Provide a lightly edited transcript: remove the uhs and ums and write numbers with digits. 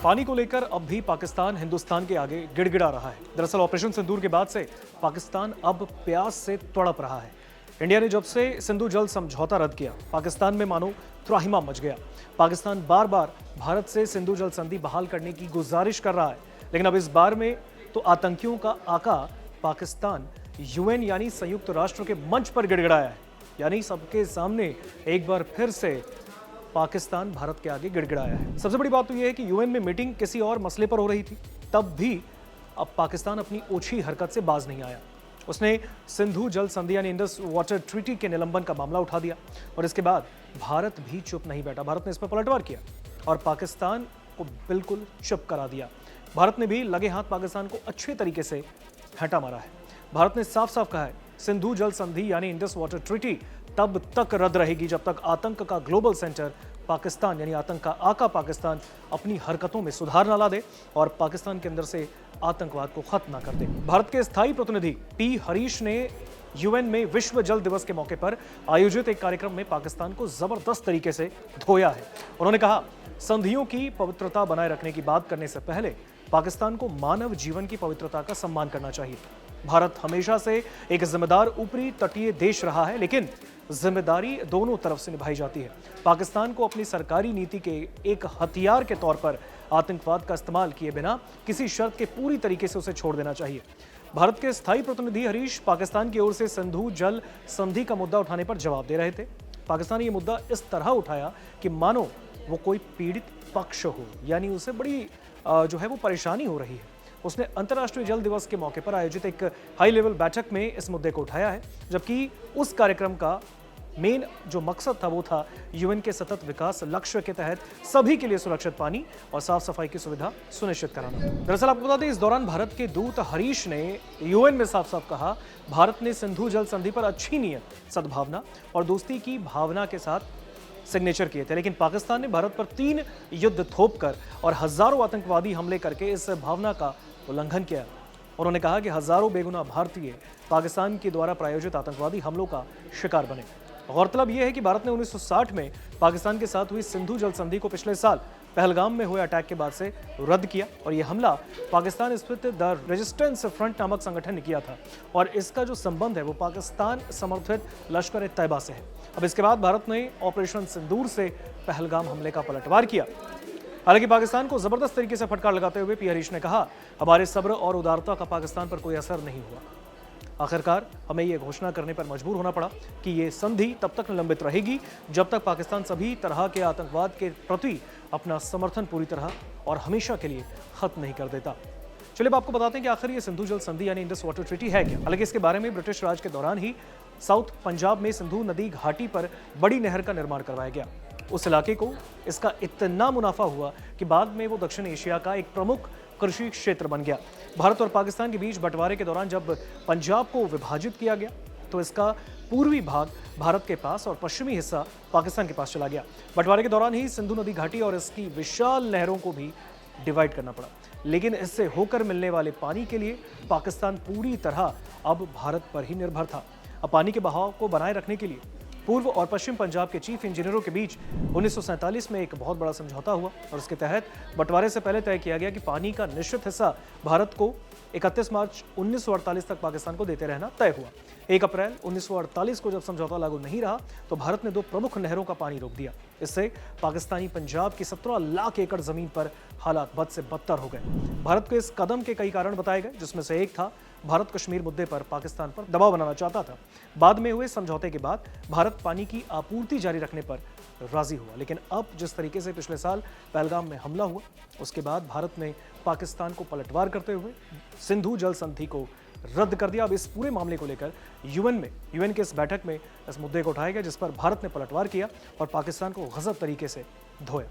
पानी को लेकर अब भी पाकिस्तान हिंदुस्तान के आगे गिड़गिड़ा रहा है। दरअसल ऑपरेशन सिंदूर के बाद से पाकिस्तान अब प्यास से तड़प रहा है। इंडिया ने जब से सिंधु जल समझौता रद्द किया, पाकिस्तान में मानो त्राहिमाम मच गया। पाकिस्तान बार बार भारत से सिंधु जल संधि बहाल करने की गुजारिश कर रहा है, लेकिन अब इस बार में तो आतंकियों का आका पाकिस्तान यूएन यानी संयुक्त राष्ट्र के मंच पर गिड़गिड़ाया है। यानी सबके सामने एक बार फिर से पाकिस्तान भारत के आगे गिड़गिड़ाया है। सबसे बड़ी बात तो यह है कि यूएन में मीटिंग किसी और मसले पर हो रही थी, तब भी अब पाकिस्तान अपनी ओछी हरकत से बाज नहीं आया। उसने सिंधु जल संधि यानी इंडस वाटर ट्रीटी के निलंबन का मामला उठा दिया और इसके बाद भारत भी चुप नहीं बैठा। भारत ने इस पर पलटवार किया और पाकिस्तान को बिल्कुल चुप करा दिया। भारत ने भी लगे हाथ पाकिस्तान को अच्छे तरीके से हटा मारा है। भारत ने साफ साफ कहा है, सिंधु जल संधि यानी इंडस वाटर ट्रीटी तब तक रद्द रहेगी जब तक आतंक का ग्लोबल सेंटर पाकिस्तान यानी आतंक का आका पाकिस्तान अपनी हरकतों में सुधार न ला दे और पाकिस्तान के अंदर से आतंकवाद को खत्म न कर दे। भारत के स्थायी प्रतिनिधि पी हरीश ने यूएन में विश्व जल दिवस के मौके पर आयोजित एक कार्यक्रम में पाकिस्तान को जबरदस्त तरीके से धोया है। उन्होंने कहा, संधियों की पवित्रता बनाए रखने की बात करने से पहले पाकिस्तान को मानव जीवन की पवित्रता का सम्मान करना चाहिए। भारत हमेशा से एक जिम्मेदार ऊपरी तटीय देश रहा है, लेकिन जिम्मेदारी दोनों तरफ से निभाई जाती है। पाकिस्तान को अपनी सरकारी नीति के एक हथियार के तौर पर आतंकवाद का इस्तेमाल किए बिना किसी शर्त के पूरी तरीके से उसे छोड़ देना चाहिए। भारत के स्थायी प्रतिनिधि हरीश पाकिस्तान की ओर से सिंधु जल संधि का मुद्दा उठाने पर जवाब दे रहे थे। पाकिस्तान ने यह मुद्दा इस तरह उठाया कि मानो वो कोई पीड़ित पक्ष हो, यानी उसे बड़ी जो है वो परेशानी हो रही है। उसने अंतर्राष्ट्रीय जल दिवस के मौके पर आयोजित एक हाई लेवल बैठक में इस मुद्दे को उठाया है, जबकि उस कार्यक्रम का मेन जो मकसद था वो था यूएन के सतत विकास लक्ष्य के तहत सभी के लिए सुरक्षित पानी और साफ सफाई की सुविधा सुनिश्चित कराना। दरअसल आपको बता दें, इस दौरान भारत के दूत हरीश ने यूएन में साफ साफ कहा, भारत ने सिंधु जल संधि पर अच्छी नीयत, सद्भावना और दोस्ती की भावना के साथ सिग्नेचर किए थे, लेकिन पाकिस्तान ने भारत पर 3 युद्ध थोपकर और हजारों आतंकवादी हमले करके इस भावना का उल्लंघन किया। उन्होंने कहा कि हजारों बेगुनाह भारतीय पाकिस्तान के द्वारा प्रायोजित आतंकवादी हमलों का शिकार बने। गौरतलब यह है कि भारत ने 1960 में पाकिस्तान के साथ हुई सिंधु जल संधि को पिछले साल पहलगाम में हुए अटैक के बाद से रद्द किया और यह हमला पाकिस्तान स्थित द रेजिस्टेंस फ्रंट नामक संगठन ने किया था और इसका जो संबंध है वो पाकिस्तान समर्थित लश्कर ए तैयबा से है। अब इसके बाद भारत ने ऑपरेशन सिंदूर से पहलगाम हमले का पलटवार किया। हालांकि पाकिस्तान को जबरदस्त तरीके से फटकार लगाते हुए पी हरीश ने कहा, हमारे सब्र और उदारता का पाकिस्तान पर कोई असर नहीं हुआ। आखिरकार हमें यह घोषणा करने पर मजबूर होना पड़ा कि ये संधि तब तक निलंबित रहेगी जब तक पाकिस्तान सभी तरह के आतंकवाद के प्रति अपना समर्थन पूरी तरह और हमेशा के लिए खत्म नहीं कर देता। चलिए अब आपको बताते हैं कि आखिर ये सिंधु जल संधि यानी इंडस वाटर ट्रीटी है क्या। हालांकि इसके बारे में ब्रिटिश राज के दौरान ही साउथ पंजाब में सिंधु नदी घाटी पर बड़ी नहर का निर्माण करवाया गया। उस इलाके को इसका इतना मुनाफा हुआ कि बाद में वो दक्षिण एशिया का एक प्रमुख कृषि क्षेत्र बन गया। भारत और पाकिस्तान के बीच बंटवारे के दौरान जब पंजाब को विभाजित किया गया तो इसका पूर्वी भाग भारत के पास और पश्चिमी हिस्सा पाकिस्तान के पास चला गया। बंटवारे के दौरान ही सिंधु नदी घाटी और इसकी विशाल नहरों को भी डिवाइड करना पड़ा, लेकिन इससे होकर मिलने वाले पानी के लिए पाकिस्तान पूरी तरह अब भारत पर ही निर्भर था। अब पानी के बहाव को बनाए रखने के लिए पूर्व और पश्चिम पंजाब के चीफ इंजीनियरों के बीच 1947 में एक बहुत बड़ा समझौता हुआ और इसके तहत बंटवारे से पहले तय किया गया कि पानी का निश्चित हिस्सा भारत को 31 मार्च 1948 तक पाकिस्तान को देते रहना तय हुआ। 1 अप्रैल 1948 को जब समझौता लागू नहीं रहा तो भारत ने 2 प्रमुख नहरों का पानी रोक दिया। इससे पाकिस्तानी पंजाब की 17 लाख एकड़ जमीन पर हालात बद से बदतर हो गए। भारत के इस कदम के कई कारण बताए गए, जिसमें से एक था भारत कश्मीर मुद्दे पर पाकिस्तान पर दबाव बनाना चाहता था। बाद में हुए समझौते के बाद भारत पानी की आपूर्ति जारी रखने पर राजी हुआ, लेकिन अब जिस तरीके से पिछले साल पहलगाम में हमला हुआ उसके बाद भारत ने पाकिस्तान को पलटवार करते हुए सिंधु जल संधि को रद्द कर दिया। अब इस पूरे मामले को लेकर यूएन के इस बैठक में इस मुद्दे को उठाया गया, जिस पर भारत ने पलटवार किया और पाकिस्तान को गजब तरीके से धोया।